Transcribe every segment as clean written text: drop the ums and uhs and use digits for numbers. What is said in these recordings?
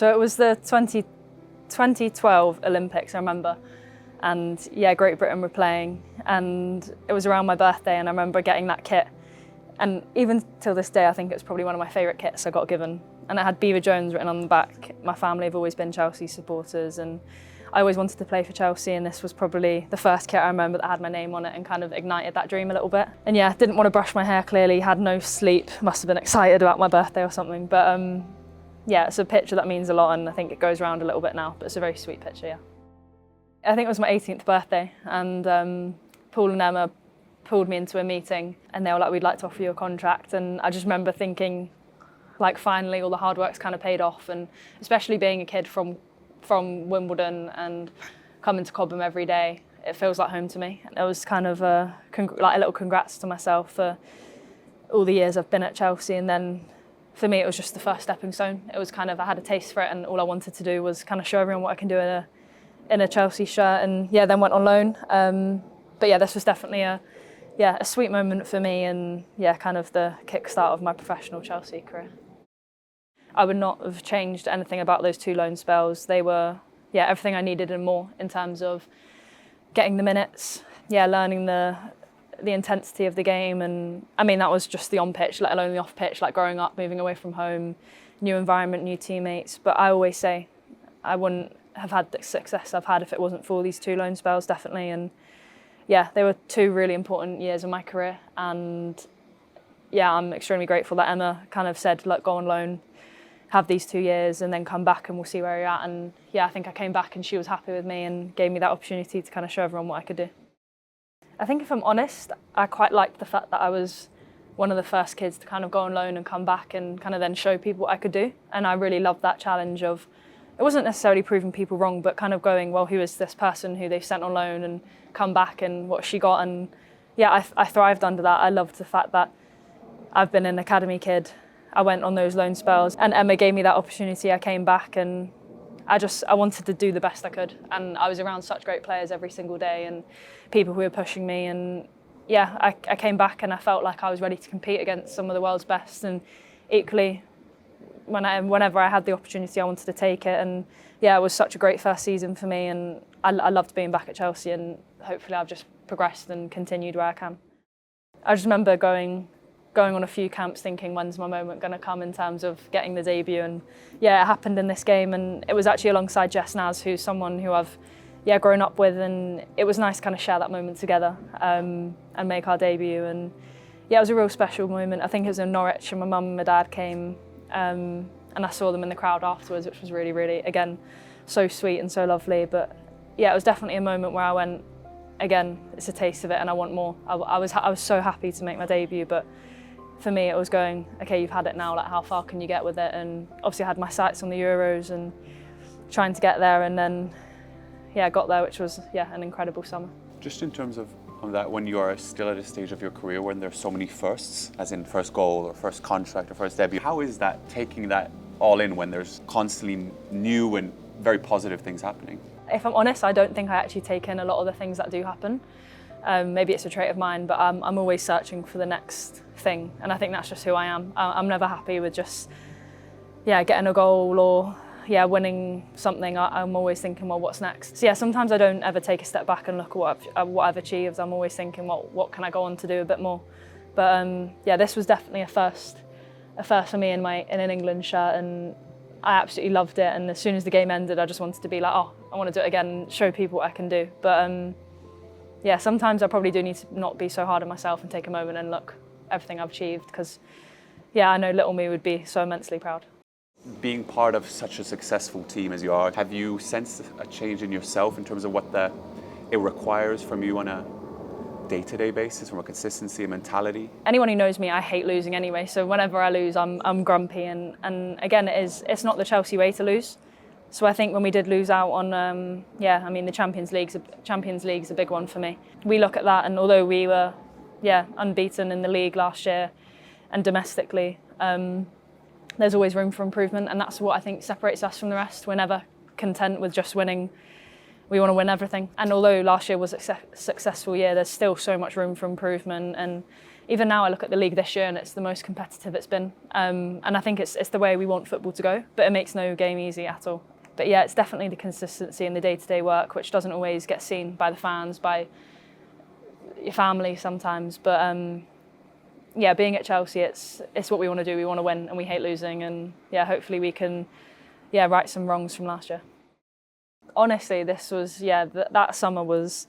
So it was the 2012 Olympics, I remember. And yeah, Great Britain were playing, and it was around my birthday, and I remember getting that kit. And even till this day, I think it's probably one of my favourite kits I got given. And it had Beever-Jones written on the back. My family have always been Chelsea supporters, and I always wanted to play for Chelsea, and this was probably the first kit I remember that had my name on it and kind of ignited that dream a little bit. And yeah, didn't want to brush my hair clearly, had no sleep, must have been excited about my birthday or something. But yeah, it's a picture that means a lot, and I think it goes around a little bit now, but it's a very sweet picture, yeah. I think it was my 18th birthday, and Paul and Emma pulled me into a meeting, and they were like, we'd like to offer you a contract. And I just remember thinking, like, finally all the hard work's kind of paid off, and especially being a kid from Wimbledon and coming to Cobham every day, it feels like home to me. And it was kind of like a little congrats to myself for all the years I've been at Chelsea. And then for me, it was just the first stepping stone. It was kind of, I had a taste for it, and all I wanted to do was kind of show everyone what I can do in a Chelsea shirt. And yeah, then went on loan. But yeah, this was definitely a sweet moment for me, and yeah, kind of the kickstart of my professional Chelsea career. I would not have changed anything about those 2 loan spells. They were, yeah, everything I needed and more in terms of getting the minutes, yeah, learning the intensity of the game. And I mean, that was just the on pitch, let alone the off pitch, like growing up, moving away from home, new environment, new teammates. But I always say I wouldn't have had the success I've had if it wasn't for these 2 loan spells, definitely. And yeah, they were 2 really important years of my career. And yeah, I'm extremely grateful that Emma kind of said, look, go on loan, have these 2 years, and then come back and we'll see where you're at. And yeah, I think I came back and she was happy with me and gave me that opportunity to kind of show everyone what I could do. I think if I'm honest, I quite liked the fact that I was one of the first kids to kind of go on loan and come back and kind of then show people what I could do. And I really loved that challenge of, it wasn't necessarily proving people wrong, but kind of going, well, who is this person who they've sent on loan and come back, and what she got? And yeah, I thrived under that. I loved the fact that I've been an academy kid. I went on those loan spells, and Emma gave me that opportunity. I came back, and I wanted to do the best I could. And I was around such great players every single day, and people who were pushing me. And yeah, I came back and I felt like I was ready to compete against some of the world's best. And equally, whenever I had the opportunity, I wanted to take it. And yeah, it was such a great first season for me, and I loved being back at Chelsea, and hopefully I've just progressed and continued where I can. I just remember going on a few camps thinking, when's my moment going to come in terms of getting the debut? And yeah, it happened in this game, and it was actually alongside Jess Naz, who's someone who I've grown up with, and it was nice to kind of share that moment together and make our debut. And yeah, it was a real special moment. I think it was in Norwich, and my mum and my dad came, and I saw them in the crowd afterwards, which was really, really, again, so sweet and so lovely. But yeah, it was definitely a moment where I went, again, it's a taste of it and I want more. I was so happy to make my debut, but for me it was going, okay, you've had it now, like how far can you get with it? And obviously I had my sights on the Euros and trying to get there, and then yeah, I got there, which was an incredible summer. Just in terms of that, when you are still at a stage of your career when there's so many firsts, as in first goal or first contract or first debut, how is that, taking that all in when there's constantly new and very positive things happening? If I'm honest, I don't think I actually take in a lot of the things that do happen. Maybe it's a trait of mine, but I'm always searching for the next thing, and I think that's just who I am. I'm never happy with just getting a goal or winning something. I'm always thinking, well, what's next? So yeah, sometimes I don't ever take a step back and look at what I've achieved. I'm always thinking, well, what can I go on to do a bit more? But this was definitely a first for me in an England shirt, and I absolutely loved it. And as soon as the game ended, I just wanted to be like, oh, I want to do it again and show people what I can do. But sometimes I probably do need to not be so hard on myself and take a moment and look everything I've achieved, because I know little me would be so immensely proud. Being part of such a successful team as you are, have you sensed a change in yourself in terms of what it requires from you on a day-to-day basis, from a consistency and mentality? Anyone who knows me, I hate losing anyway, so whenever I lose, I'm grumpy, and again, it's not the Chelsea way to lose. So I think when we did lose out on, the Champions League's a big one for me. We look at that, and although we were, unbeaten in the league last year and domestically, there's always room for improvement, and that's what I think separates us from the rest. We're never content with just winning. We want to win everything. And although last year was a successful year, there's still so much room for improvement. And even now I look at the league this year and it's the most competitive it's been. And I think it's the way we want football to go, but it makes no game easy at all. But yeah, it's definitely the consistency in the day-to-day work, which doesn't always get seen by the fans, by your family sometimes. But yeah, being at Chelsea, it's what we want to do. We want to win and we hate losing. And yeah, hopefully we can right some wrongs from last year. Honestly, this was, that summer was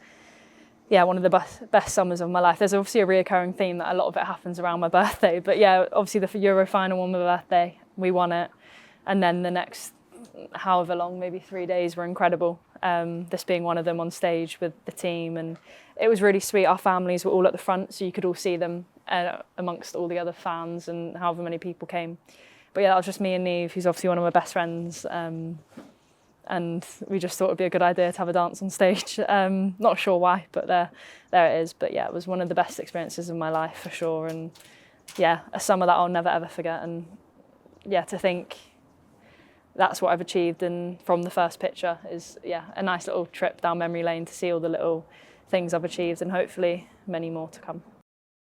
one of the best summers of my life. There's obviously a reoccurring theme that a lot of it happens around my birthday. But yeah, obviously the Euro final on my birthday, we won it. And then the next however long, maybe 3 days, were incredible. This being one of them on stage with the team. And it was really sweet. Our families were all at the front, so you could all see them amongst all the other fans and however many people came. But yeah, that was just me and Neve, who's obviously one of my best friends. And we just thought it'd be a good idea to have a dance on stage. Not sure why, but there it is. But yeah, it was one of the best experiences of my life for sure. And yeah, a summer that I'll never ever forget. And yeah, to think that's what I've achieved, and from the first picture is a nice little trip down memory lane to see all the little things I've achieved, and hopefully many more to come.